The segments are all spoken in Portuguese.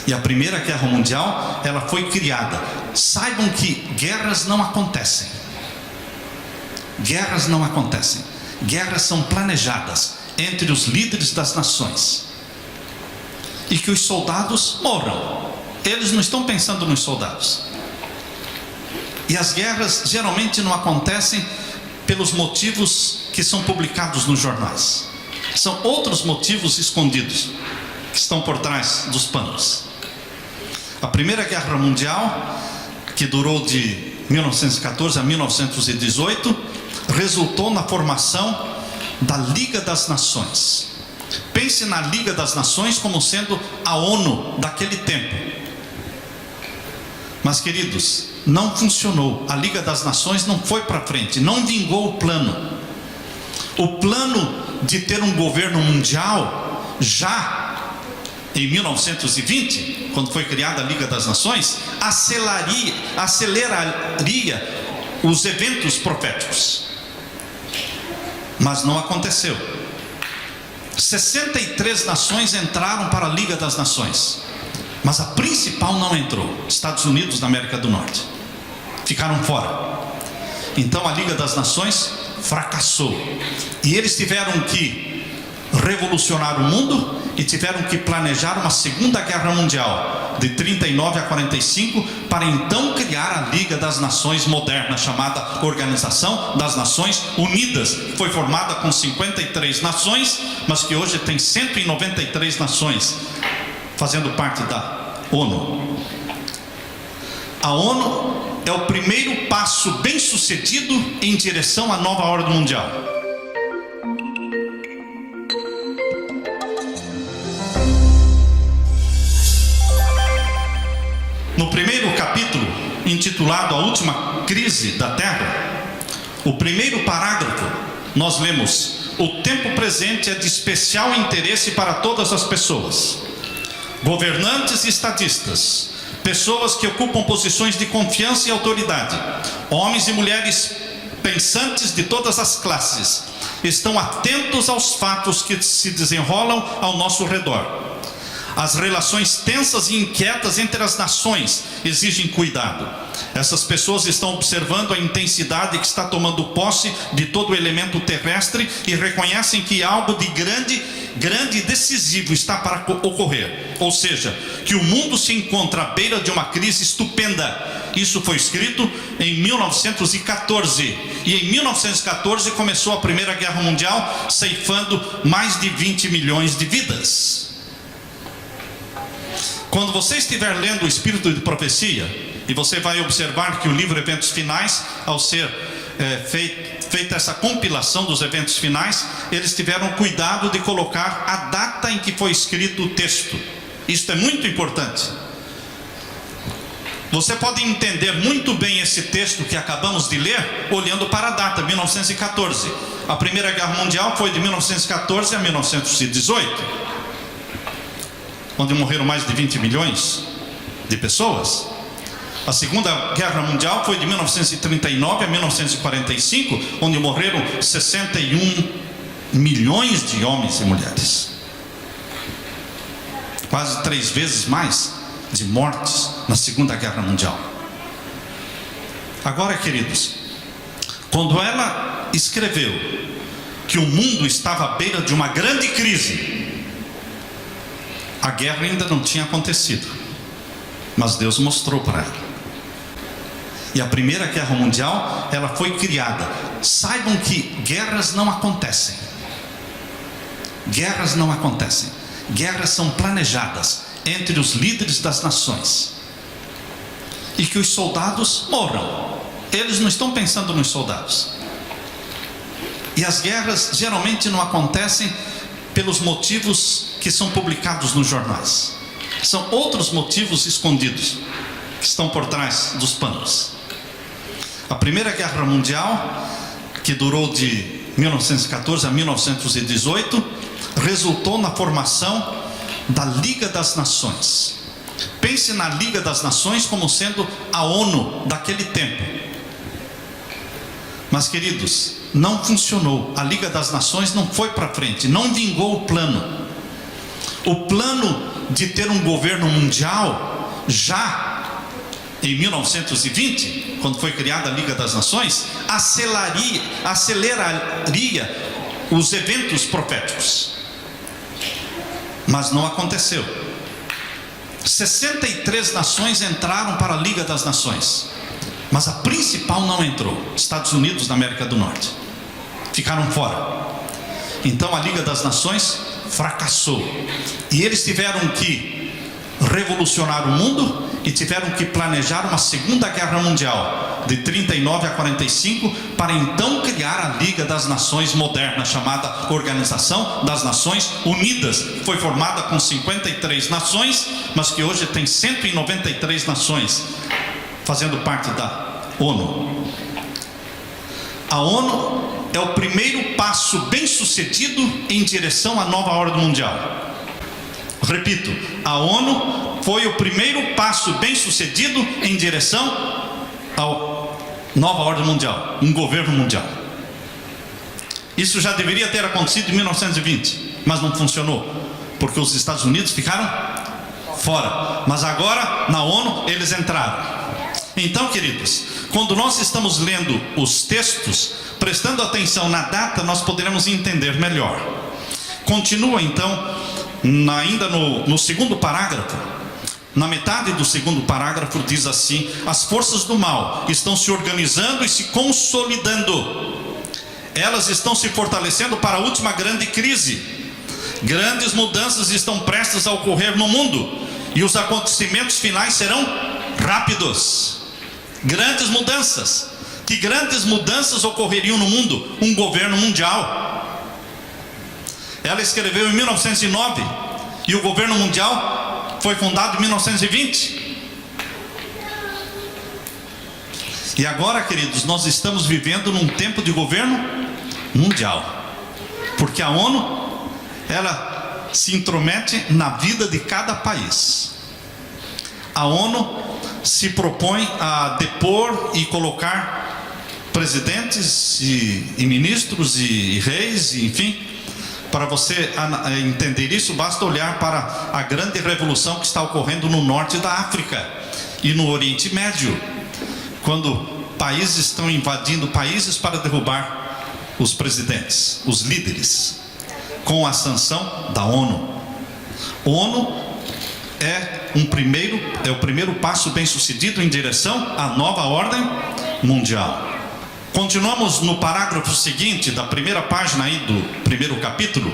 E a Primeira Guerra Mundial, ela foi criada. Saibam que guerras não acontecem. Guerras não acontecem. Guerras são planejadas entre os líderes das nações. E que os soldados morram. Eles não estão pensando nos soldados. E as guerras geralmente não acontecem pelos motivos que são publicados nos jornais. São outros motivos escondidos que estão por trás dos panos. A Primeira Guerra Mundial, que durou de 1914 a 1918, resultou na formação da Liga das Nações. Pense na Liga das Nações como sendo a ONU daquele tempo. Mas, queridos, não funcionou. A Liga das Nações não foi para frente, não vingou o plano. O plano de ter um governo mundial, já em 1920, quando foi criada a Liga das Nações, aceleraria os eventos proféticos. Mas não aconteceu. 63 nações entraram para a Liga das Nações, mas a principal não entrou. Estados Unidos da América do Norte ficaram fora. Então a Liga das Nações fracassou. E eles tiveram que revolucionar o mundo e tiveram que planejar uma Segunda Guerra Mundial de 39 a 45 para então criar a Liga das Nações moderna, chamada Organização das Nações Unidas. Foi formada com 53 nações, mas que hoje tem 193 nações fazendo parte da ONU. A ONU é o primeiro passo bem sucedido em direção à nova ordem mundial. No primeiro capítulo, intitulado A Última Crise da Terra, o primeiro parágrafo, nós lemos: o tempo presente é de especial interesse para todas as pessoas, governantes e estadistas, pessoas que ocupam posições de confiança e autoridade, homens e mulheres pensantes de todas as classes, estão atentos aos fatos que se desenrolam ao nosso redor. As relações tensas e inquietas entre as nações exigem cuidado. Essas pessoas estão observando a intensidade que está tomando posse de todo o elemento terrestre e reconhecem que algo de grande e decisivo está para ocorrer. Ou seja, que o mundo se encontra à beira de uma crise estupenda. Isso foi escrito em 1914. E em 1914 começou a Primeira Guerra Mundial, ceifando mais de 20 milhões de vidas. Quando você estiver lendo o Espírito de Profecia, e você vai observar que o livro Eventos Finais, ao ser feita essa compilação dos eventos finais, eles tiveram cuidado de colocar a data em que foi escrito o texto. Isso é muito importante. Você pode entender muito bem esse texto que acabamos de ler olhando para a data, 1914. A Primeira Guerra Mundial foi de 1914 a 1918. Onde morreram mais de 20 milhões de pessoas. A Segunda Guerra Mundial foi de 1939 a 1945, onde morreram 61 milhões de homens e mulheres. Quase 3 vezes mais de mortes na Segunda Guerra Mundial. Agora, queridos, quando ela escreveu que o mundo estava à beira de uma grande crise, a guerra ainda não tinha acontecido, mas Deus mostrou para ela. E a Primeira Guerra Mundial, ela foi criada. Saibam que guerras não acontecem. Guerras não acontecem. Guerras são planejadas entre os líderes das nações. E que os soldados morram. Eles não estão pensando nos soldados. E as guerras geralmente não acontecem pelos motivos que são publicados nos jornais. São outros motivos escondidos que estão por trás dos panos. A Primeira Guerra Mundial, que durou de 1914 a 1918, resultou na formação da Liga das Nações. Pense na Liga das Nações como sendo a ONU daquele tempo. Mas, queridos, não funcionou. A Liga das Nações não foi para frente, não vingou o plano. O plano de ter um governo mundial já em 1920, quando foi criada a Liga das Nações, aceleraria os eventos proféticos. Mas não aconteceu. 63 nações entraram para a Liga das Nações, mas a principal não entrou, Estados Unidos da América do Norte. Ficaram fora. Então a Liga das Nações fracassou. E eles tiveram que revolucionar o mundo e tiveram que planejar uma segunda guerra mundial, de 39 a 45, para então criar a Liga das Nações moderna, chamada Organização das Nações Unidas. Foi formada com 53 nações, mas que hoje tem 193 nações fazendo parte da ONU. A ONU é o primeiro passo bem sucedido em direção à nova ordem mundial. Repito, a ONU foi o primeiro passo bem sucedido em direção à nova ordem mundial, um governo mundial. Isso já deveria ter acontecido em 1920, mas não funcionou, porque os Estados Unidos ficaram fora. Mas agora, na ONU, eles entraram. Então, queridos, quando nós estamos lendo os textos, prestando atenção na data, nós poderemos entender melhor. Continua então, ainda no segundo parágrafo, na metade do segundo parágrafo, diz assim: as forças do mal estão se organizando e se consolidando. Elas estão se fortalecendo para a última grande crise. Grandes mudanças estão prestes a ocorrer no mundo, e os acontecimentos finais serão rápidos. Grandes mudanças. Que grandes mudanças ocorreriam no mundo? Um governo mundial. Ela escreveu em 1909 e o governo mundial foi fundado em 1920. E agora, queridos, nós estamos vivendo num tempo de governo mundial, porque a ONU, ela se intromete na vida de cada país. A ONU se propõe a depor e colocar presidentes e ministros e reis, enfim. Para você entender isso, basta olhar para a grande revolução que está ocorrendo no norte da África e no Oriente Médio, quando países estão invadindo países para derrubar os presidentes, os líderes, com a sanção da ONU. A ONU é o primeiro passo bem sucedido em direção à nova ordem mundial. Continuamos no parágrafo seguinte da primeira página aí do primeiro capítulo.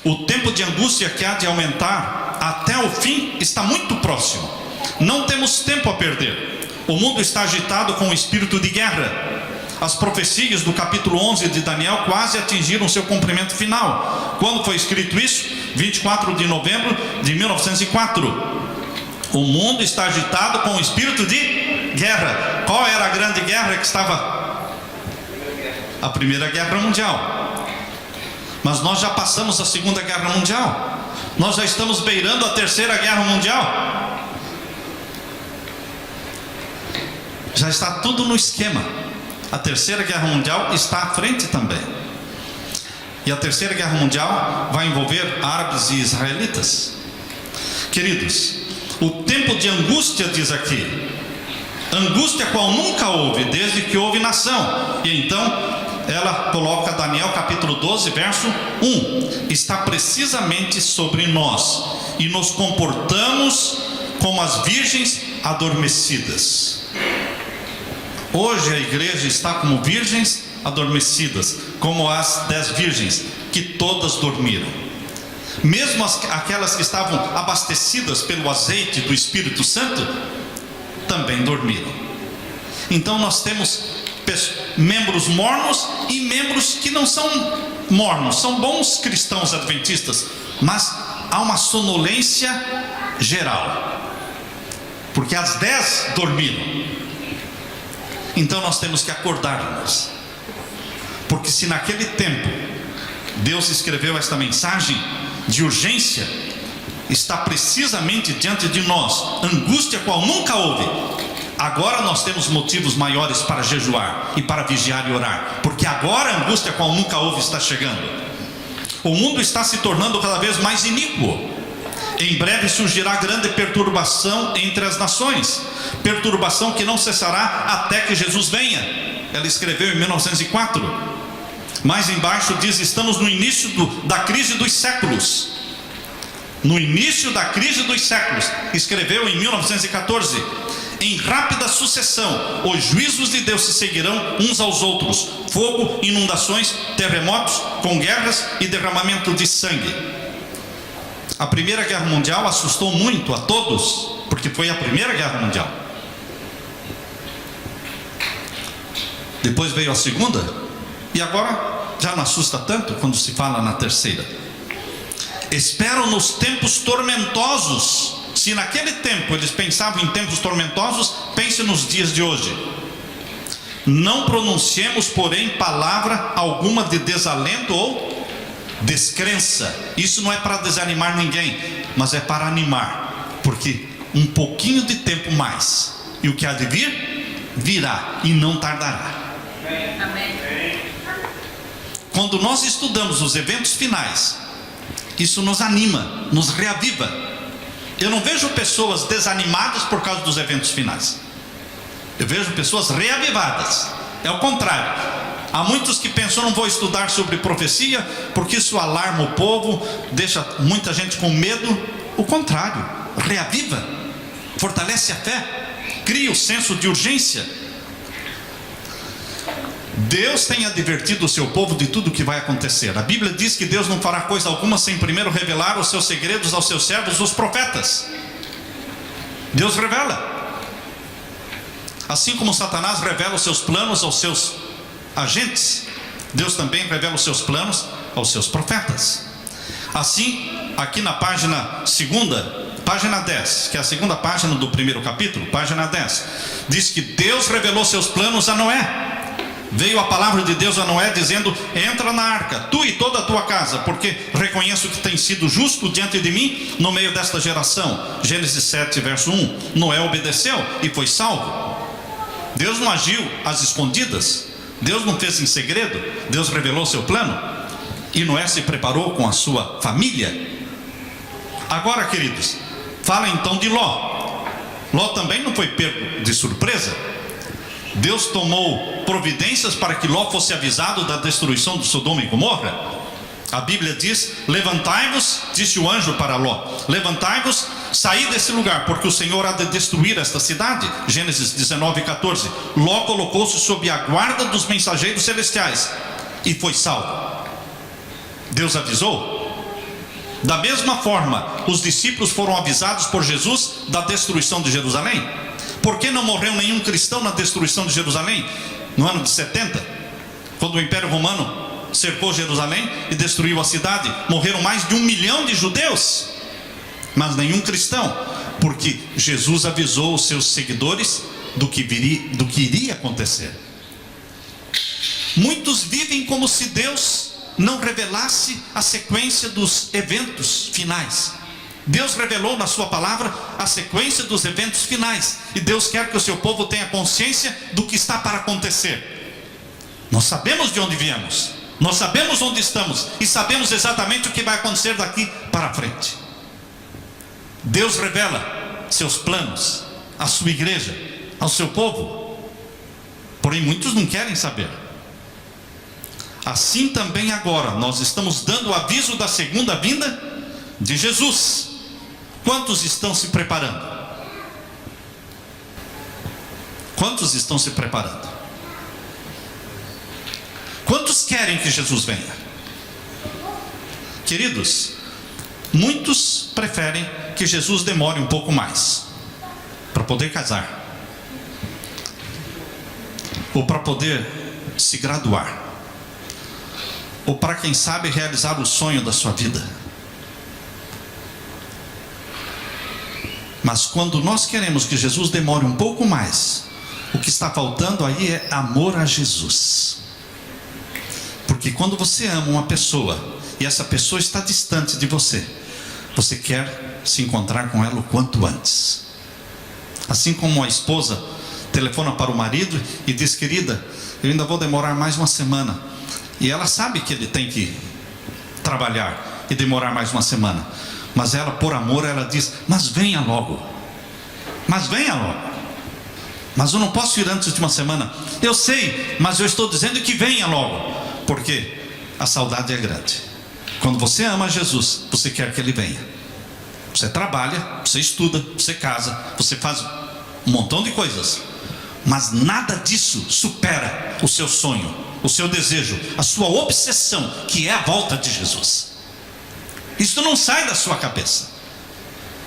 O tempo de angústia que há de aumentar até o fim está muito próximo. Não temos tempo a perder. O mundo está agitado com o espírito de guerra. As profecias do capítulo 11 de Daniel quase atingiram seu cumprimento final. Quando foi escrito isso? 24 de novembro de 1904. O mundo está agitado com o espírito de guerra. Qual era a grande guerra que estava? A Primeira Guerra Mundial. Mas nós já passamos a Segunda Guerra Mundial. Nós já estamos beirando a Terceira Guerra Mundial. Já está tudo no esquema. A Terceira Guerra Mundial está à frente também. E a Terceira Guerra Mundial vai envolver árabes e israelitas. Queridos, o tempo de angústia, diz aqui, angústia qual nunca houve desde que houve nação. E então ela coloca Daniel capítulo 12, verso 1. Está precisamente sobre nós, e nos comportamos como as virgens adormecidas. Hoje a igreja está como virgens adormecidas, como as 10 virgens, que todas dormiram. Mesmo aquelas que estavam abastecidas pelo azeite do Espírito Santo, também dormiram. Então nós temos membros mornos e membros que não são mornos, são bons cristãos adventistas, mas há uma sonolência geral, porque as 10 dormiram. Então nós temos que acordar-nos, porque se naquele tempo Deus escreveu esta mensagem de urgência, está precisamente diante de nós, angústia qual nunca houve. Agora nós temos motivos maiores para jejuar e para vigiar e orar, porque agora a angústia qual nunca houve está chegando. O mundo está se tornando cada vez mais iníquo. Em breve surgirá grande perturbação entre as nações, perturbação que não cessará até que Jesus venha. Ela escreveu em 1904. Mais embaixo diz: estamos no início da crise dos séculos. No início da crise dos séculos. Escreveu em 1914. Em rápida sucessão, os juízos de Deus se seguirão uns aos outros: fogo, inundações, terremotos, com guerras e derramamento de sangue. A Primeira Guerra Mundial assustou muito a todos, porque foi a Primeira Guerra Mundial. Depois veio a Segunda, e agora já não assusta tanto quando se fala na Terceira. Esperam nos tempos tormentosos. Se naquele tempo eles pensavam em tempos tormentosos, pense nos dias de hoje. Não pronunciemos, porém, palavra alguma de desalento ou descrença. Isso não é para desanimar ninguém, mas é para animar, porque um pouquinho de tempo mais, e o que há de vir, virá e não tardará. Amém. Quando nós estudamos os eventos finais, isso nos anima, nos reaviva. Eu não vejo pessoas desanimadas por causa dos eventos finais. Eu vejo pessoas reavivadas. É o contrário. Há muitos que pensam: não vou estudar sobre profecia, porque isso alarma o povo, deixa muita gente com medo. O contrário, reaviva, fortalece a fé, cria o senso de urgência. Deus tem advertido o seu povo de tudo o que vai acontecer. A Bíblia diz que Deus não fará coisa alguma sem primeiro revelar os seus segredos aos seus servos, os profetas. Deus revela. Assim como Satanás revela os seus planos aos seus agentes, Deus também revela os seus planos aos seus profetas. Assim, aqui na página 2, página 10, que é a segunda página do primeiro capítulo, página 10, diz que Deus revelou seus planos a Noé. Veio a palavra de Deus a Noé dizendo: entra na arca, tu e toda a tua casa, porque reconheço que tens sido justo diante de mim no meio desta geração. Gênesis 7, verso 1. Noé obedeceu e foi salvo. Deus não agiu às escondidas, Deus não fez em segredo, Deus revelou seu plano, e Noé se preparou com a sua família. Agora, queridos, fala então de Ló. Ló também não foi pego de surpresa. Deus tomou providências para que Ló fosse avisado da destruição de Sodoma e Gomorra. A Bíblia diz: levantai-vos, disse o anjo para Ló, levantai-vos, saí desse lugar, porque o Senhor há de destruir esta cidade. Gênesis 19, 14. Ló colocou-se sob a guarda dos mensageiros celestiais e foi salvo. Deus avisou. Da mesma forma, os discípulos foram avisados por Jesus da destruição de Jerusalém. Por que não morreu nenhum cristão na destruição de Jerusalém? No ano de 70, quando o Império Romano cercou Jerusalém e destruiu a cidade, morreram mais de 1 milhão de judeus, mas nenhum cristão, porque Jesus avisou os seus seguidores do que iria acontecer. Muitos vivem como se Deus não revelasse a sequência dos eventos finais. Deus revelou na sua palavra a sequência dos eventos finais, e Deus quer que o seu povo tenha consciência do que está para acontecer. Nós sabemos de onde viemos, nós sabemos onde estamos, e sabemos exatamente o que vai acontecer daqui para frente. Deus revela seus planos à sua igreja, ao seu povo, porém muitos não querem saber. Assim também agora nós estamos dando o aviso da segunda vinda de Jesus. Quantos estão se preparando? Quantos estão se preparando? Quantos querem que Jesus venha? Queridos, muitos preferem que Jesus demore um pouco mais para poder casar, ou para poder se graduar, ou para, quem sabe, realizar o sonho da sua vida. Mas quando nós queremos que Jesus demore um pouco mais, o que está faltando aí é amor a Jesus. Porque quando você ama uma pessoa e essa pessoa está distante de você, você quer se encontrar com ela o quanto antes. Assim como a esposa telefona para o marido e diz: querida, eu ainda vou demorar mais uma semana. E ela sabe que ele tem que trabalhar e demorar mais uma semana. Mas ela, por amor, ela diz: mas venha logo. Mas venha logo. Mas eu não posso ir antes de uma semana. Eu sei, mas eu estou dizendo que venha logo. Porque a saudade é grande. Quando você ama Jesus, você quer que Ele venha. Você trabalha, você estuda, você casa, você faz um montão de coisas. Mas nada disso supera o seu sonho, o seu desejo, a sua obsessão, que é a volta de Jesus. Isso não sai da sua cabeça.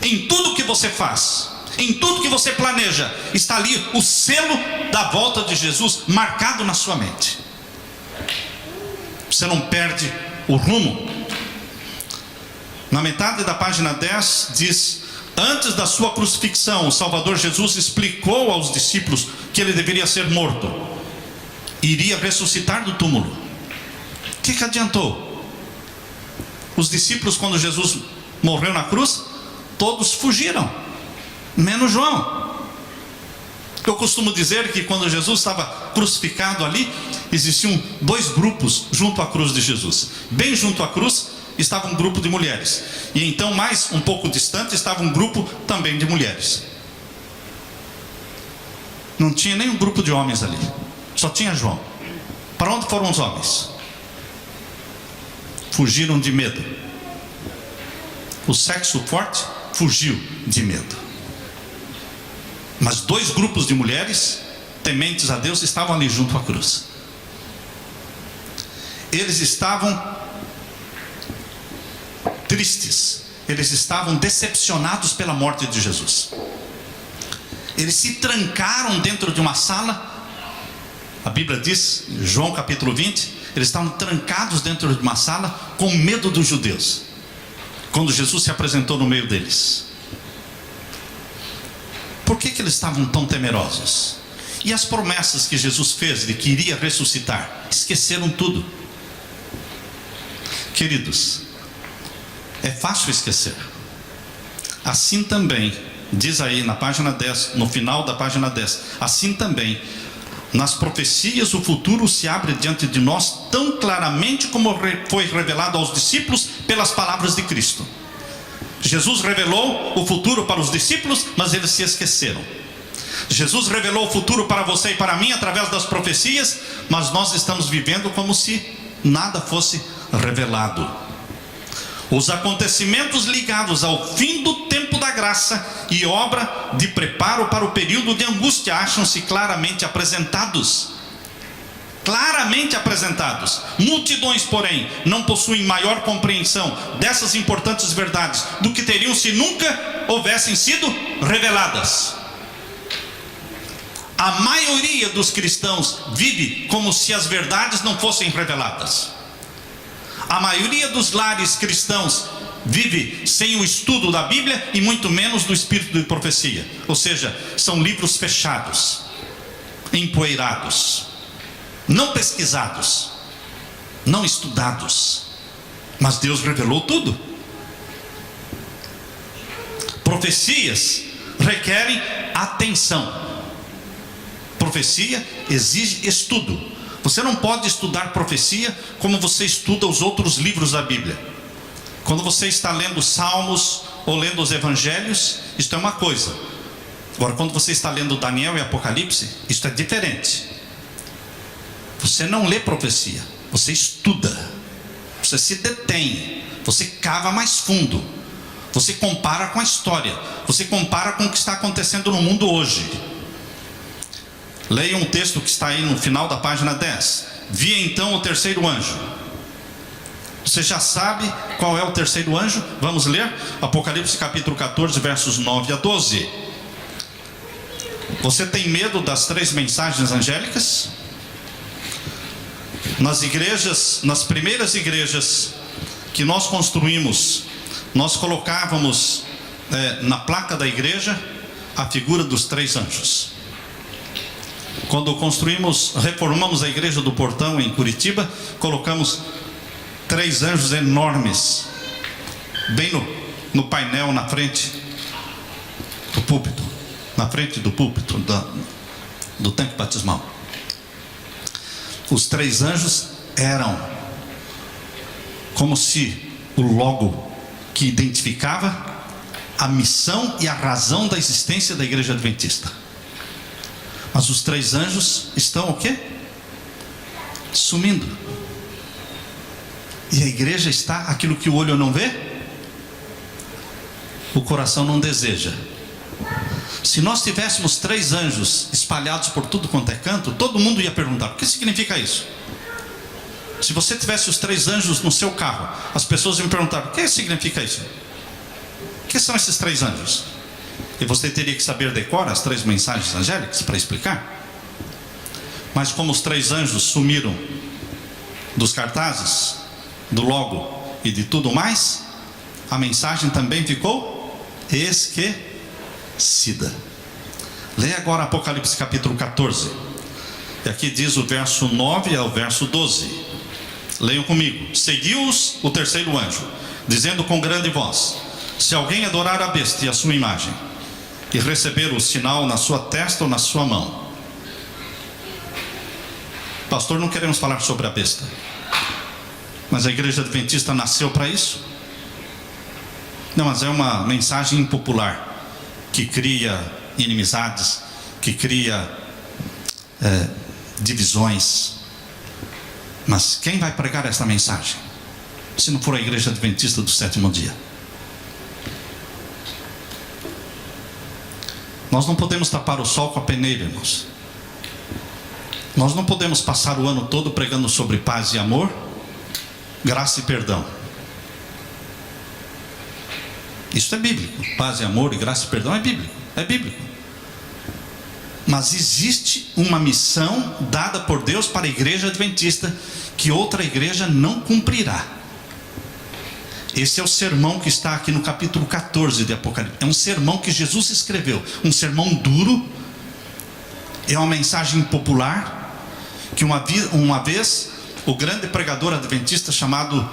Em tudo que você faz, em tudo que você planeja, está ali o selo da volta de Jesus marcado na sua mente. Você não perde o rumo. Na metade da página 10 diz: antes da sua crucifixão, o Salvador Jesus explicou aos discípulos que ele deveria ser morto, iria ressuscitar do túmulo. O que adiantou? Os discípulos, quando Jesus morreu na cruz, todos fugiram, menos João. Eu costumo dizer que quando Jesus estava crucificado ali, existiam dois grupos junto à cruz de Jesus. Bem junto à cruz estava um grupo de mulheres, e então mais um pouco distante estava um grupo também de mulheres. Não tinha nenhum grupo de homens ali, só tinha João. Para onde foram os homens? Fugiram de medo. O sexo forte fugiu de medo. Mas dois grupos de mulheres tementes a Deus estavam ali junto à cruz. Eles estavam tristes, eles estavam decepcionados pela morte de Jesus. Eles se trancaram dentro de uma sala. A Bíblia diz, João capítulo 20, eles estavam trancados dentro de uma sala com medo dos judeus, quando Jesus se apresentou no meio deles. Por que eles estavam tão temerosos? E as promessas que Jesus fez de que iria ressuscitar? Esqueceram tudo. Queridos, é fácil esquecer. Assim também, diz aí na página 10, no final da página 10, assim também, nas profecias o futuro se abre diante de nós tão claramente como foi revelado aos discípulos pelas palavras de Cristo. Jesus revelou o futuro para os discípulos, mas eles se esqueceram. Jesus revelou o futuro para você e para mim através das profecias, mas nós estamos vivendo como se nada fosse revelado. Os acontecimentos ligados ao fim do tempo da graça e obra de preparo para o período de angústia acham-se claramente apresentados. Claramente apresentados. Multidões, porém, não possuem maior compreensão dessas importantes verdades do que teriam se nunca houvessem sido reveladas. A maioria dos cristãos vive como se as verdades não fossem reveladas. A maioria dos lares cristãos vive sem o estudo da Bíblia e muito menos do espírito de profecia. Ou seja, são livros fechados, empoeirados, não pesquisados, não estudados. Mas Deus revelou tudo. Profecias requerem atenção. Profecia exige estudo. Você não pode estudar profecia como você estuda os outros livros da Bíblia. Quando você está lendo Salmos ou lendo os Evangelhos, isto é uma coisa. Agora, quando você está lendo Daniel e Apocalipse, isto é diferente. Você não lê profecia, você estuda, você se detém, você cava mais fundo, você compara com a história, você compara com o que está acontecendo no mundo hoje. Leia um texto que está aí no final da página 10. Vi então o terceiro anjo. Você já sabe qual é o terceiro anjo? Vamos ler Apocalipse capítulo 14, versos 9 a 12. Você tem medo das três mensagens angélicas? Nas igrejas, nas primeiras igrejas que nós construímos, nós colocávamos na placa da igreja a figura dos três anjos. Quando reformamos a igreja do Portão em Curitiba, colocamos três anjos enormes, bem no painel na frente do púlpito, do tanque batismal. Os três anjos eram como se o logo que identificava a missão e a razão da existência da igreja adventista. Mas os 3 anjos estão o quê? Sumindo. E a igreja está aquilo que o olho não vê, o coração não deseja. Se nós tivéssemos 3 anjos espalhados por tudo quanto é canto, todo mundo ia perguntar: o que significa isso? Se você tivesse os 3 anjos no seu carro, as pessoas iam perguntar: o que significa isso? O que são esses 3 anjos? E você teria que saber decor as 3 mensagens angélicas para explicar. Mas como os 3 anjos sumiram dos cartazes, do logo e de tudo mais, a mensagem também ficou esquecida. Leia agora Apocalipse capítulo 14. E aqui diz o verso 9 ao verso 12. Leiam comigo. Seguiu-os o 3º anjo, dizendo com grande voz: se alguém adorar a besta e a sua imagem, e receber o sinal na sua testa ou na sua mão. Pastor, não queremos falar sobre a besta, mas a igreja adventista nasceu para isso? Não, mas é uma mensagem impopular, que cria inimizades, que cria divisões. Mas quem vai pregar essa mensagem, se não for a igreja adventista do 7º dia? Nós não podemos tapar o sol com a peneira, irmãos. Nós não podemos passar o ano todo pregando sobre paz e amor, graça e perdão. Isso é bíblico. Paz e amor e graça e perdão é bíblico. É bíblico. Mas existe uma missão dada por Deus para a igreja adventista que outra igreja não cumprirá. Esse é o sermão que está aqui no capítulo 14 de Apocalipse. É um sermão que Jesus escreveu. Um sermão duro. É uma mensagem popular. Que uma vez o grande pregador adventista chamado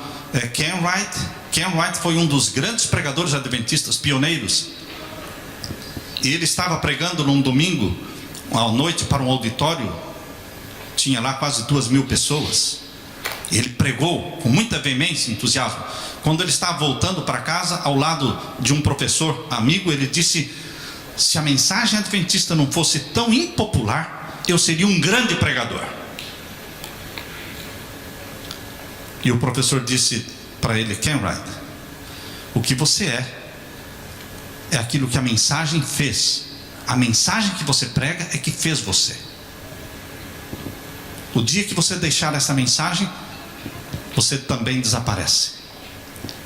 Ken Wright foi um dos grandes pregadores adventistas, pioneiros. E ele estava pregando num domingo à noite para um auditório. Tinha lá quase 2.000 pessoas. Ele pregou com muita veemência e entusiasmo. Quando ele estava voltando para casa, ao lado de um professor amigo, ele disse: se a mensagem adventista não fosse tão impopular, eu seria um grande pregador. E o professor disse para ele: Ken Wright, o que você é aquilo que a mensagem fez. A mensagem que você prega é que fez você. O dia que você deixar essa mensagem, você também desaparece.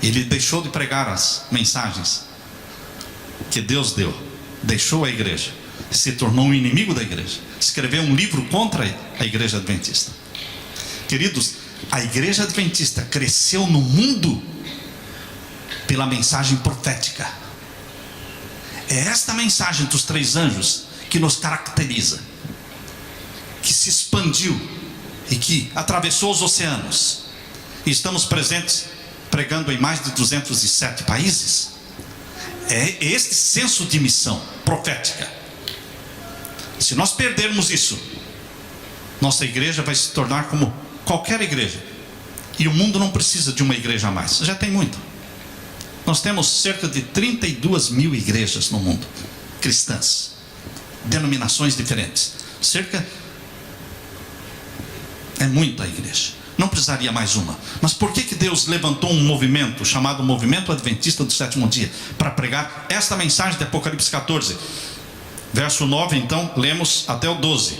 Ele deixou de pregar as mensagens que Deus deu, deixou a igreja, se tornou um inimigo da igreja, escreveu um livro contra a igreja adventista. Queridos, a igreja adventista cresceu no mundo pela mensagem profética. É esta mensagem dos 3 anjos que nos caracteriza, que se expandiu e que atravessou os oceanos. E estamos presentes, pregando em mais de 207 países. É este senso de missão profética. Se nós perdermos isso, nossa igreja vai se tornar como qualquer igreja. E o mundo não precisa de uma igreja a mais, já tem muito. Nós temos cerca de 32.000 igrejas no mundo, cristãs, denominações diferentes. É muita igreja. Não precisaria mais uma. Mas por que Deus levantou um movimento chamado Movimento Adventista do 7º Dia para pregar esta mensagem de Apocalipse 14? Verso 9, então, lemos até o 12.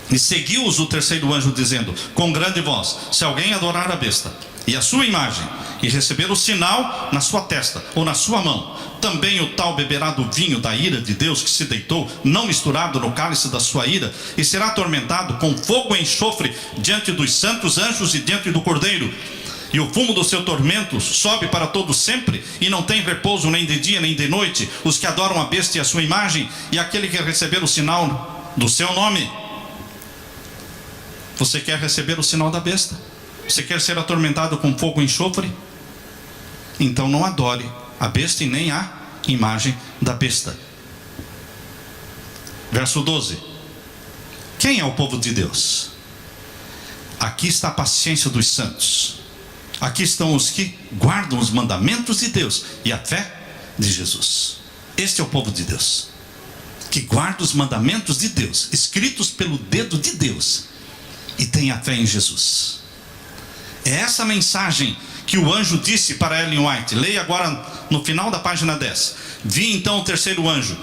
E seguiu-os o 3º anjo, dizendo com grande voz: se alguém adorar a besta e a sua imagem, e receber o sinal na sua testa ou na sua mão, também o tal beberá do vinho da ira de Deus que se deitou, não misturado no cálice da sua ira, e será atormentado com fogo e enxofre diante dos santos anjos e diante do Cordeiro. E o fumo do seu tormento sobe para todo sempre, e não tem repouso nem de dia nem de noite, os que adoram a besta e a sua imagem, e aquele que receber o sinal do seu nome. Você quer receber o sinal da besta? Você quer ser atormentado com fogo e enxofre? Então não adore a besta e nem a imagem da besta. Verso 12. Quem é o povo de Deus? Aqui está a paciência dos santos, Aqui estão os que guardam os mandamentos de Deus e a fé de Jesus. Este é o povo de Deus, que guarda os mandamentos de Deus, escritos pelo dedo de Deus, e tem a fé em Jesus. É essa mensagem que o anjo disse para Ellen White. Leia agora no final da página 10. Vi então o terceiro anjo.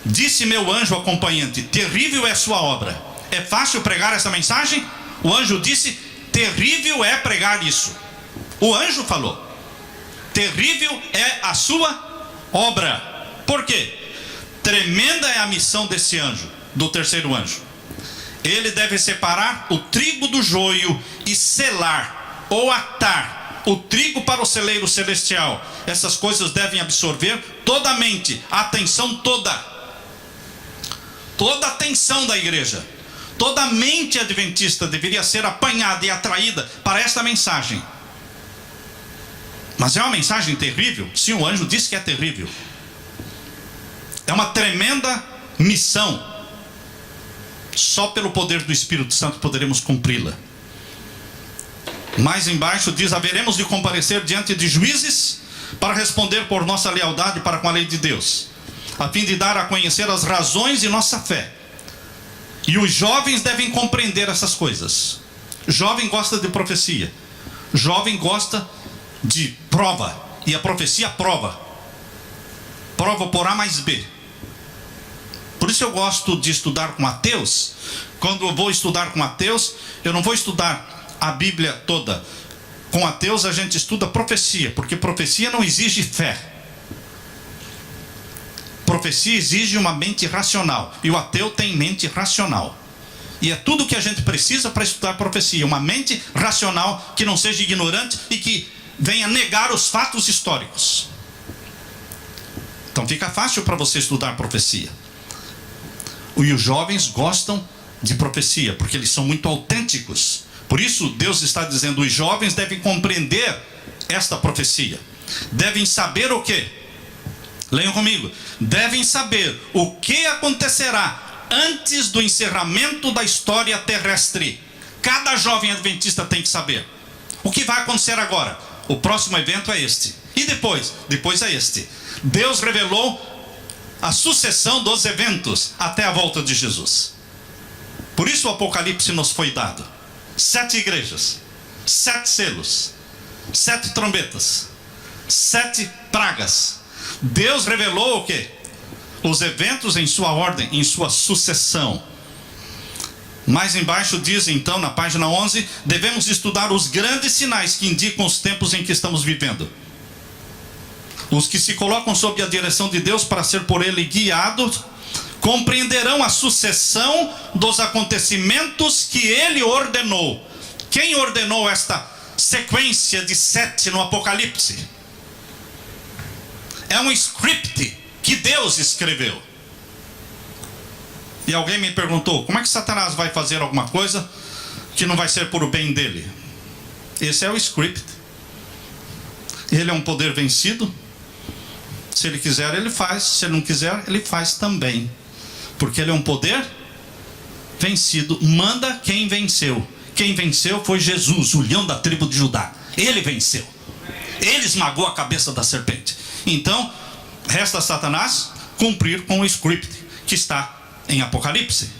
Disse meu anjo acompanhante: terrível é sua obra. É fácil pregar essa mensagem? O anjo disse: terrível é pregar isso. O anjo falou: terrível é a sua obra. Por quê? Tremenda é a missão desse anjo, do terceiro anjo. Ele deve separar o trigo do joio e selar ou atar o trigo para o celeiro celestial. Essas coisas devem absorver toda a mente, a atenção toda a atenção da igreja. Toda a mente adventista deveria ser apanhada e atraída para esta mensagem. Mas é uma mensagem terrível? Sim, o anjo disse que é terrível. É uma tremenda missão. Só pelo poder do Espírito Santo poderemos cumpri-la. Mais embaixo diz: haveremos de comparecer diante de juízes para responder por nossa lealdade para com a lei de Deus, a fim de dar a conhecer as razões de nossa fé. E os jovens devem compreender essas coisas. Jovem gosta de profecia. Jovem gosta de prova. E a profecia prova. Prova por A mais B. Por isso eu gosto de estudar com ateus. Quando eu vou estudar com ateus, eu não vou estudar a Bíblia toda. Com ateus a gente estuda profecia, porque profecia não exige fé. Profecia exige uma mente racional, e o ateu tem mente racional. E é tudo que a gente precisa para estudar profecia: uma mente racional que não seja ignorante e que venha negar os fatos históricos. Então fica fácil para você estudar profecia. E os jovens gostam de profecia, porque eles são muito autênticos. Por isso Deus está dizendo: os jovens devem compreender esta profecia. Devem saber o quê? Leiam comigo. Devem saber o que acontecerá antes do encerramento da história terrestre. Cada jovem adventista tem que saber o que vai acontecer agora. O próximo evento é este. E depois? Depois é este. Deus revelou a sucessão dos eventos até a volta de Jesus. Por isso o Apocalipse nos foi dado. 7 igrejas, 7 selos, 7 trombetas, 7 pragas. Deus revelou o quê? Os eventos em sua ordem, em sua sucessão. Mais embaixo diz então, na página 11, devemos estudar os grandes sinais que indicam os tempos em que estamos vivendo. Os que se colocam sob a direção de Deus para ser por Ele guiados, compreenderão a sucessão dos acontecimentos que Ele ordenou. Quem ordenou esta sequência de 7 no Apocalipse? É um script que Deus escreveu. E alguém me perguntou: como é que Satanás vai fazer alguma coisa que não vai ser por o bem dele? Esse é o script. Ele é um poder vencido. Se ele quiser, ele faz. Se ele não quiser, ele faz também. Porque ele é um poder vencido. Manda quem venceu. Quem venceu foi Jesus, o leão da tribo de Judá. Ele venceu. Ele esmagou a cabeça da serpente. Então, resta a Satanás cumprir com o script que está em Apocalipse.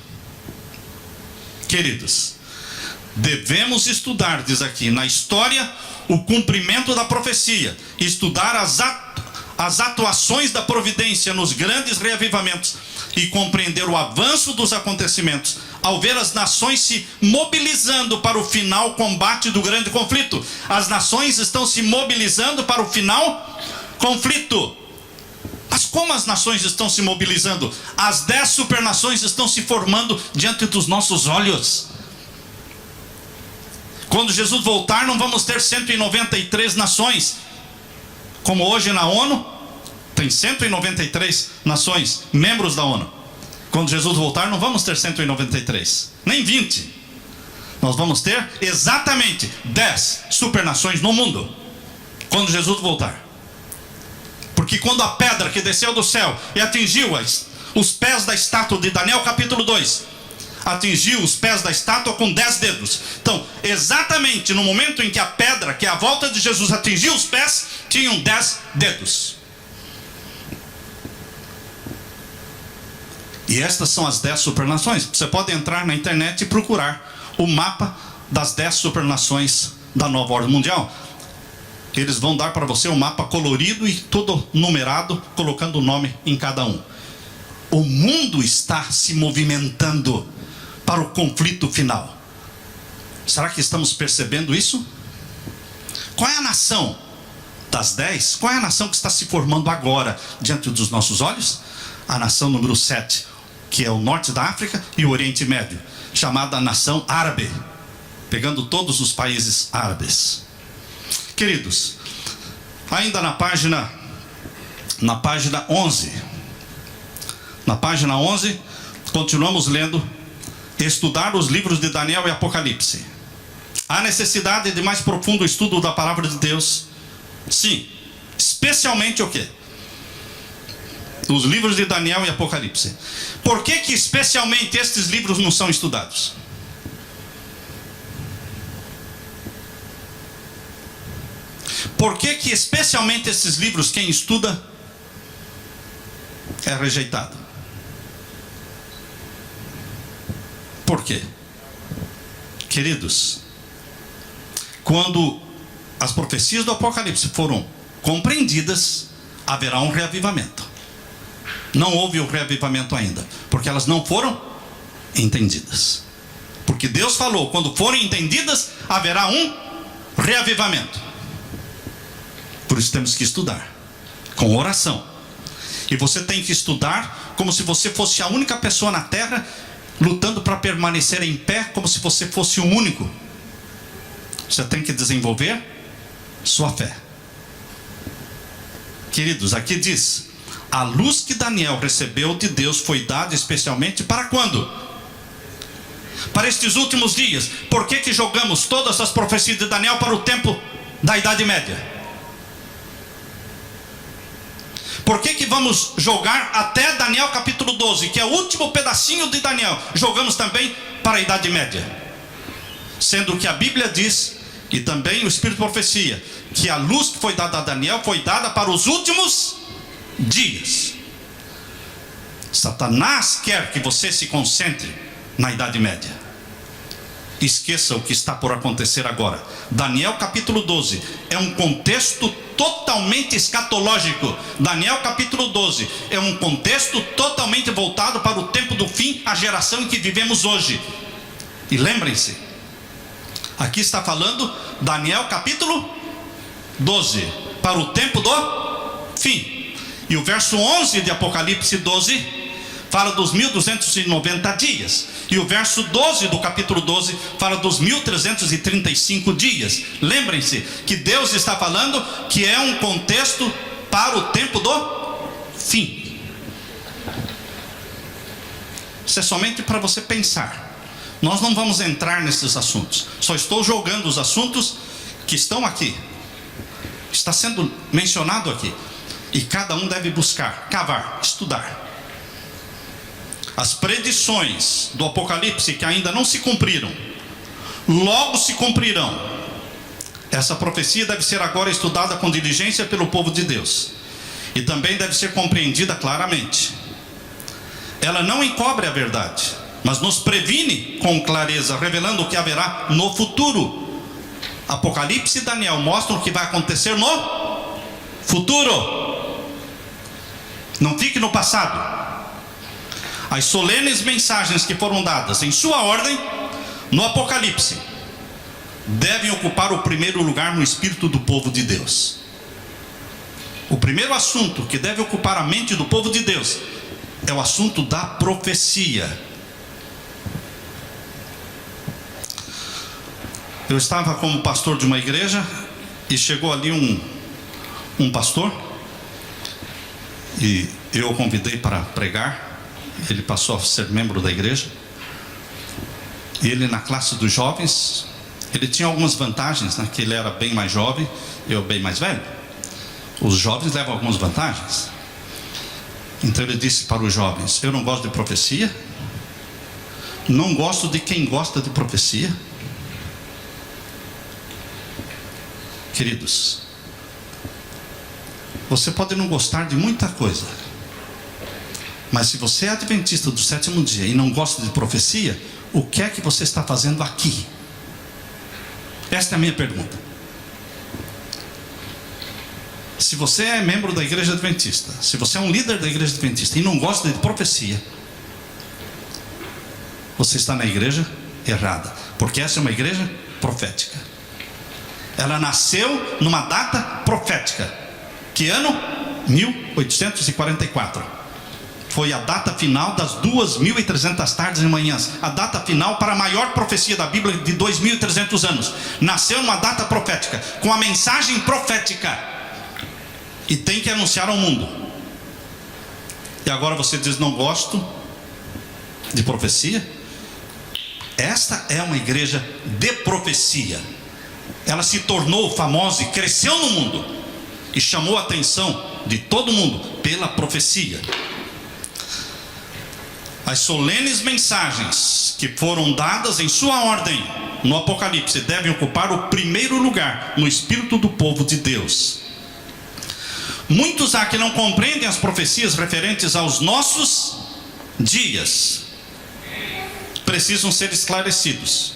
Queridos, devemos estudar, diz aqui, na história, o cumprimento da profecia. Estudar as atuações da providência nos grandes reavivamentos e compreender o avanço dos acontecimentos ao ver as nações se mobilizando para o final combate do grande conflito. As nações estão se mobilizando para o final conflito. Mas como as nações estão se mobilizando? As 10 supernações estão se formando diante dos nossos olhos. Quando Jesus voltar, não vamos ter 193 nações. Como hoje na ONU, tem 193 nações, membros da ONU. Quando Jesus voltar, não vamos ter 193, nem 20. Nós vamos ter exatamente 10 supernações no mundo, quando Jesus voltar. Porque quando a pedra que desceu do céu e atingiu os pés da estátua de Daniel capítulo 2, atingiu os pés da estátua com 10 dedos. Então, exatamente no momento em que a pedra, que é a volta de Jesus, atingiu os pés, tinham 10 dedos. E estas são as 10 supernações. Você pode entrar na internet e procurar o mapa das 10 supernações da nova ordem mundial. Eles vão dar para você um mapa colorido e todo numerado, colocando o nome em cada um. O mundo está se movimentando para o conflito final. Será que estamos percebendo isso? Qual é a nação das 10? Qual é a nação que está se formando agora diante dos nossos olhos? A nação número 7, que é o norte da África e o Oriente Médio, chamada nação árabe, pegando todos os países árabes. Queridos, ainda na página 11, continuamos lendo: estudar os livros de Daniel e Apocalipse. Há necessidade de mais profundo estudo da palavra de Deus? Sim, especialmente o quê? Os livros de Daniel e Apocalipse. Por que que especialmente estes livros não são estudados? Por que que especialmente esses livros, quem estuda é rejeitado? Por quê? Queridos, quando as profecias do Apocalipse foram compreendidas, haverá um reavivamento. Não houve o reavivamento ainda, porque elas não foram entendidas. Porque Deus falou, quando forem entendidas, haverá um reavivamento. Por isso temos que estudar com oração. E você tem que estudar como se você fosse a única pessoa na terra, lutando para permanecer em pé, como se você fosse o único. Você tem que desenvolver sua fé. Queridos, aqui diz: a luz que Daniel recebeu de Deus foi dada especialmente para quando? Para estes últimos dias. Por que que jogamos todas as profecias de Daniel para o tempo da Idade Média? Por que que vamos jogar até Daniel capítulo 12, que é o último pedacinho de Daniel, jogamos também para a Idade Média? Sendo que a Bíblia diz, e também o Espírito de Profecia, que a luz que foi dada a Daniel foi dada para os últimos dias. Satanás quer que você se concentre na Idade Média. Esqueça o que está por acontecer agora. Daniel capítulo 12 é um contexto totalmente escatológico. Daniel capítulo 12 é um contexto totalmente voltado para o tempo do fim, a geração em que vivemos hoje. E lembrem-se, aqui está falando Daniel capítulo 12, para o tempo do fim. E o verso 11 de Apocalipse 12 fala dos 1290 dias. E o verso 12 do capítulo 12 fala dos 1335 dias. Lembrem-se que Deus está falando que é um contexto para o tempo do fim. Isso é somente para você pensar. Nós não vamos entrar nesses assuntos. Só estou jogando os assuntos que estão aqui. Está sendo mencionado aqui. E cada um deve buscar, cavar, estudar. As predições do Apocalipse que ainda não se cumpriram, logo se cumprirão. Essa profecia deve ser agora estudada com diligência pelo povo de Deus. E também deve ser compreendida claramente. Ela não encobre a verdade, mas nos previne com clareza, revelando o que haverá no futuro. Apocalipse e Daniel mostram o que vai acontecer no futuro. Não fique no passado. As solenes mensagens que foram dadas em sua ordem no Apocalipse devem ocupar o primeiro lugar no espírito do povo de Deus. O primeiro assunto que deve ocupar a mente do povo de Deus é o assunto da profecia. Eu estava como pastor de uma igreja e chegou ali um pastor e eu o convidei para pregar. Ele passou a ser membro da igreja. E ele, na classe dos jovens, ele tinha algumas vantagens, né? Que ele era bem mais jovem, eu bem mais velho. Os jovens levam algumas vantagens. Então ele disse para os jovens: eu não gosto de profecia, Não gosto de quem gosta de profecia. Queridos, você pode não gostar de muita coisa, mas se você é adventista do sétimo dia e não gosta de profecia, o que é que você está fazendo aqui? Esta é a minha pergunta. Se você é membro da igreja adventista, se você é um líder da igreja adventista e não gosta de profecia, você está na igreja errada, porque essa é uma igreja profética. Ela nasceu numa data profética. Que ano? 1844. Foi a data final das 2.300 tardes e manhãs, a data final para a maior profecia da Bíblia de 2.300 anos. Nasceu numa data profética, com a mensagem profética, e tem que anunciar ao mundo. E agora você diz: não gosto de profecia? Esta é uma igreja de profecia. Ela se tornou famosa e cresceu no mundo, e chamou a atenção de todo mundo pela profecia. As solenes mensagens que foram dadas em sua ordem no Apocalipse devem ocupar o primeiro lugar no espírito do povo de Deus. Muitos há que não compreendem as profecias referentes aos nossos dias. Precisam ser esclarecidos.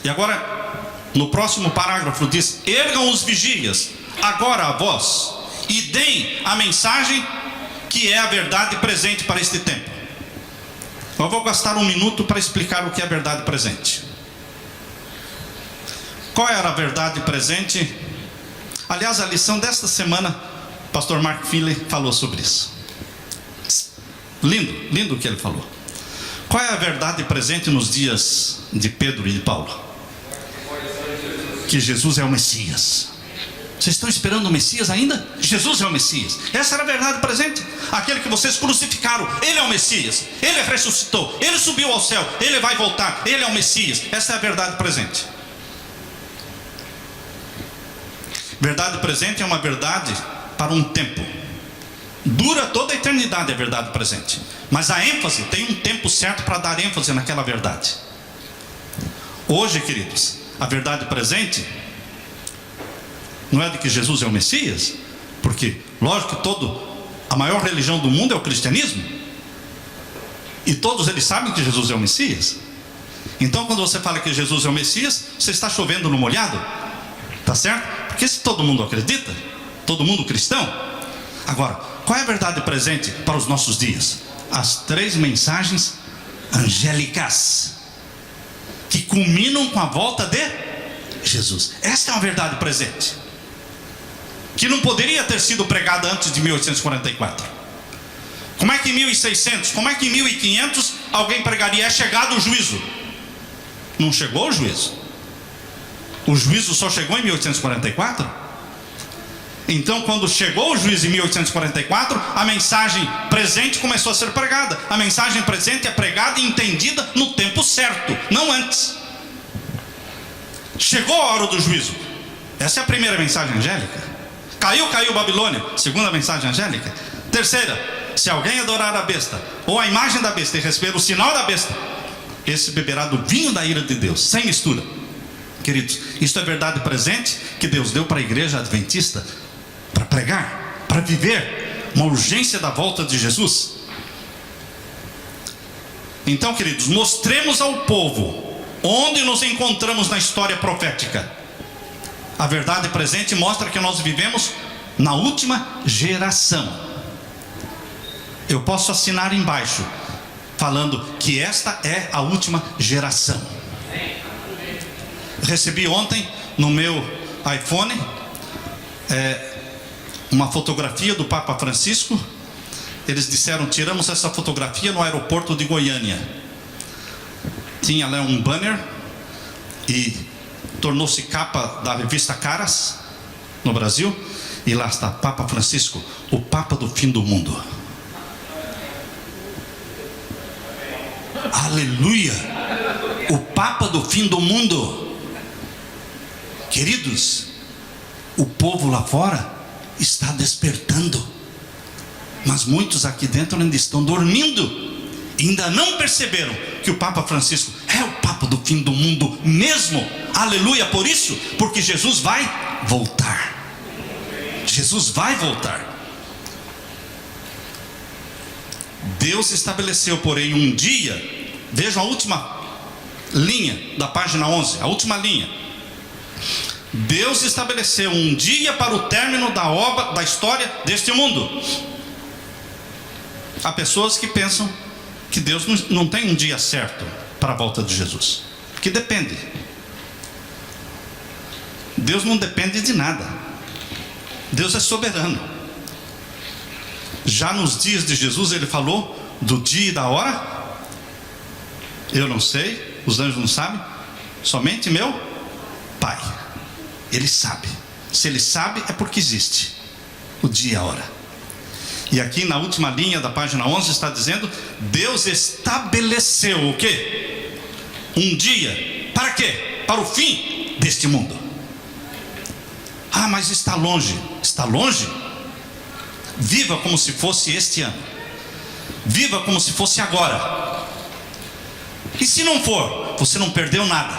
E agora, no próximo parágrafo diz: ergam os vigias agora a voz e deem a mensagem que é a verdade presente para este tempo. Eu vou gastar um minuto para explicar o que é a verdade presente. Qual era a verdade presente? Aliás, a lição desta semana, o pastor Mark Finley falou sobre isso. Lindo, lindo o que ele falou. Qual é a verdade presente nos dias de Pedro e de Paulo? Que Jesus é o Messias. Vocês estão esperando o Messias ainda? Jesus é o Messias. Essa era a verdade presente. Aquele que vocês crucificaram, Ele é o Messias. Ele ressuscitou, Ele subiu ao céu, Ele vai voltar, Ele é o Messias. Essa é a verdade presente. Verdade presente é uma verdade para um tempo. Dura toda a eternidade a verdade presente. Mas a ênfase, tem um tempo certo para dar ênfase naquela verdade. Hoje, queridos, a verdade presente não é de que Jesus é o Messias, porque, lógico que a maior religião do mundo é o cristianismo, e todos eles sabem que Jesus é o Messias. Então, quando você fala que Jesus é o Messias, você está chovendo no molhado, tá certo? Porque se todo mundo acredita, todo mundo cristão. Agora, qual é a verdade presente para os nossos dias? As 3 mensagens angélicas, que culminam com a volta de Jesus. Esta é uma verdade presente, que não poderia ter sido pregada antes de 1844. Como é que em 1600, como é que em 1500 alguém pregaria: é chegado o juízo? Não chegou o juízo. O juízo só chegou em 1844. Então, quando chegou o juízo em 1844, a mensagem presente começou a ser pregada. A mensagem presente é pregada e entendida no tempo certo, não antes. Chegou a hora do juízo. Essa é a primeira mensagem angélica. Caiu Babilônia, segunda mensagem angélica. Terceira: se alguém adorar a besta ou a imagem da besta e receber o sinal da besta, esse beberá do vinho da ira de Deus, sem mistura. Queridos, isso é verdade presente que Deus deu para a igreja adventista, para pregar, para viver uma urgência da volta de Jesus. Então, queridos, mostremos ao povo onde nos encontramos na história profética. A verdade presente mostra que nós vivemos na última geração. Eu posso assinar embaixo falando que esta é a última geração. Recebi ontem no meu iPhone uma fotografia do Papa Francisco. Eles disseram: tiramos essa fotografia no aeroporto de Goiânia. Tinha lá um banner e tornou-se capa da revista Caras no Brasil, e lá está Papa Francisco, o Papa do fim do mundo. Aleluia! O Papa do fim do mundo. Queridos, o povo lá fora está despertando, mas muitos aqui dentro ainda estão dormindo. ainda não perceberam que o Papa Francisco é o Papa do fim do mundo mesmo. Aleluia por isso, porque Jesus vai voltar. Jesus vai voltar. Deus estabeleceu, porém, um dia. Vejam a última linha da página 11, a última linha. Deus estabeleceu um dia para o término da obra, da história deste mundo. Há pessoas que pensam que Deus não tem um dia certo para a volta de Jesus, que depende. Deus não depende de nada. Deus é soberano. Já nos dias de Jesus ele falou do dia e da hora. Eu não sei, os anjos não sabem, somente meu Pai. Ele sabe. Se ele sabe é porque existe o dia e a hora. E aqui na última linha da página 11 está dizendo: Deus estabeleceu o quê? Um dia. Para quê? Para o fim deste mundo. Ah, mas está longe. Está longe? Viva como se fosse este ano. Viva como se fosse agora. E se não for, você não perdeu nada.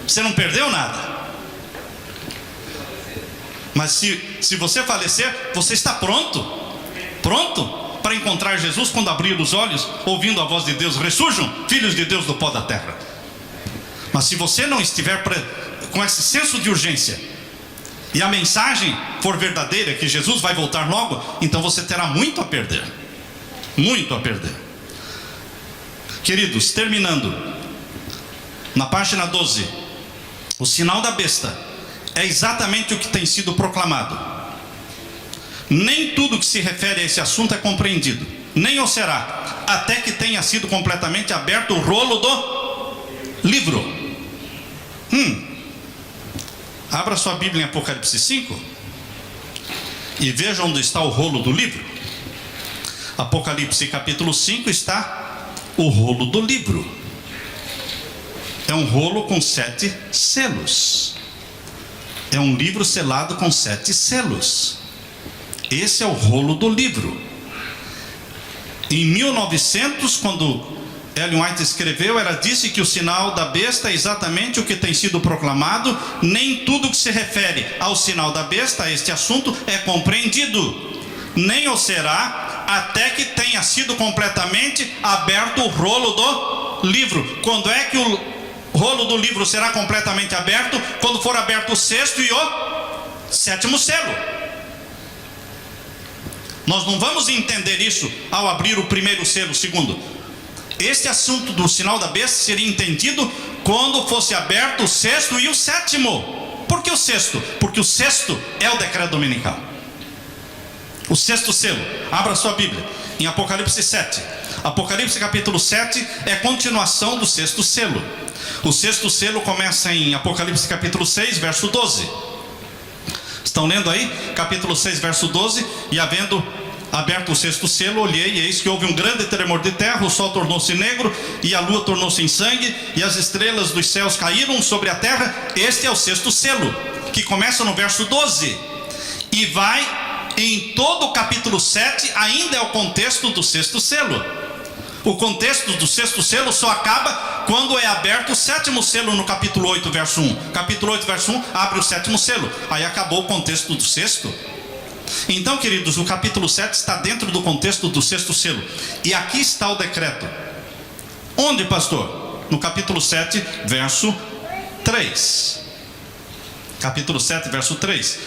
Você não perdeu nada. Mas se você falecer, você está pronto. Pronto para encontrar Jesus quando abrir os olhos, ouvindo a voz de Deus: ressurjam, filhos de Deus do pó da terra. Mas se você não estiver com esse senso de urgência, e a mensagem for verdadeira, que Jesus vai voltar logo, então você terá muito a perder. Muito a perder. Queridos, terminando, na página 12, o sinal da besta é exatamente o que tem sido proclamado. Nem tudo que se refere a esse assunto é compreendido, nem o será, até que tenha sido completamente aberto o rolo do livro. Abra sua Bíblia em Apocalipse 5 e veja onde está o rolo do livro. Apocalipse capítulo 5 está o rolo do livro. É um rolo com 7 selos. É um livro selado com 7 selos. Esse é o rolo do livro. Em 1900, quando Ellen White escreveu, ela disse que o sinal da besta é exatamente o que tem sido proclamado. Nem tudo que se refere ao sinal da besta, a este assunto, é compreendido, nem o será, até que tenha sido completamente aberto o rolo do livro. Quando é que o rolo do livro será completamente aberto? Quando for aberto o 6º e o 7º selo. Nós não vamos entender isso ao abrir o 1º selo, o 2º. Este assunto do sinal da besta seria entendido quando fosse aberto o 6º e o 7º. Por que o 6º? Porque o 6º é o decreto dominical. O 6º selo. Abra sua Bíblia em Apocalipse 7. Apocalipse capítulo 7 é continuação do 6º selo. O 6º selo começa em Apocalipse capítulo 6, verso 12. Estão lendo aí? Capítulo 6, verso 12. E havendo aberto o 6º selo, olhei, e eis que houve um grande tremor de terra. O sol tornou-se negro, e a lua tornou-se em sangue, e as estrelas dos céus caíram sobre a terra. Este é o 6º selo, que começa no verso 12 e vai em todo o capítulo 7. Ainda é o contexto do 6º selo. O contexto do 6º selo só acaba quando é aberto o 7º selo, no capítulo 8, verso 1. Capítulo 8, verso 1, abre o 7º selo. Aí acabou o contexto do 6º. Então, queridos, o capítulo 7 está dentro do contexto do 6º selo. E aqui está o decreto. Onde, pastor? No capítulo 7, verso 3. Capítulo 7, verso 3.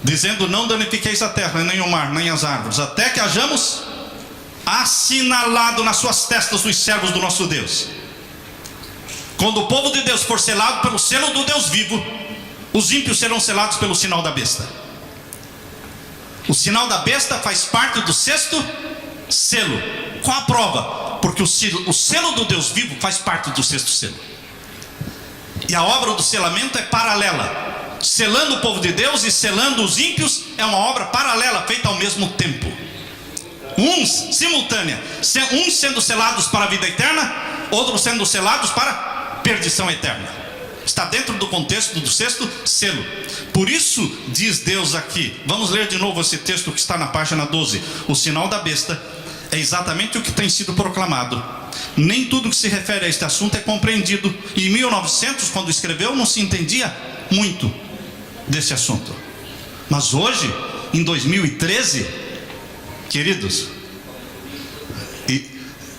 Dizendo: não danifiqueis a terra, nem o mar, nem as árvores, até que hajamos assinalado nas suas testas os servos do nosso Deus. Quando o povo de Deus for selado pelo selo do Deus vivo, os ímpios serão selados pelo sinal da besta. O sinal da besta faz parte do 6º selo. Qual a prova? Porque o selo do Deus vivo faz parte do 6º selo. E a obra do selamento é paralela. Selando o povo de Deus e selando os ímpios é uma obra paralela, feita ao mesmo tempo. Uns simultânea, uns sendo selados para a vida eterna, outros sendo selados para perdição eterna. Está dentro do contexto do 6º selo. Por isso diz Deus aqui, vamos ler de novo esse texto que está na página 12. O sinal da besta é exatamente o que tem sido proclamado. Nem tudo que se refere a este assunto é compreendido. E em 1900, quando escreveu, não se entendia muito desse assunto. Mas hoje, em 2013, queridos,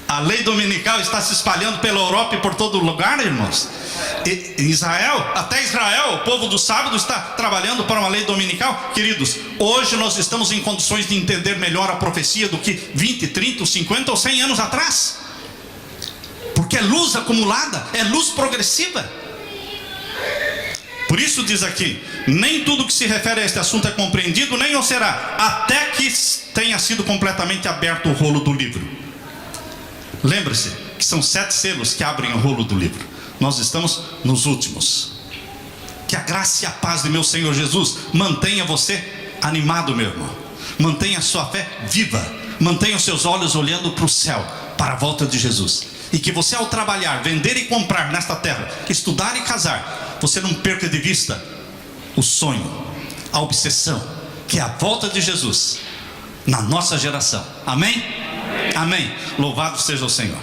a lei dominical está se espalhando pela Europa e por todo lugar, irmãos. Em Israel, até Israel, o povo do sábado está trabalhando para uma lei dominical. Queridos, hoje nós estamos em condições de entender melhor a profecia do que 20, 30, 50 ou 100 anos atrás. Porque é luz acumulada, é luz progressiva. Por isso diz aqui, nem tudo que se refere a este assunto é compreendido, nem o será, até que tenha sido completamente aberto o rolo do livro. Lembre-se que são 7 selos que abrem o rolo do livro. Nós estamos nos últimos. Que a graça e a paz de meu Senhor Jesus mantenha você animado, meu irmão. Mantenha a sua fé viva. Mantenha os seus olhos olhando para o céu, para a volta de Jesus. E que você, ao trabalhar, vender e comprar nesta terra, estudar e casar, você não perca de vista o sonho, a obsessão, que é a volta de Jesus na nossa geração. Amém? Amém. Louvado seja o Senhor.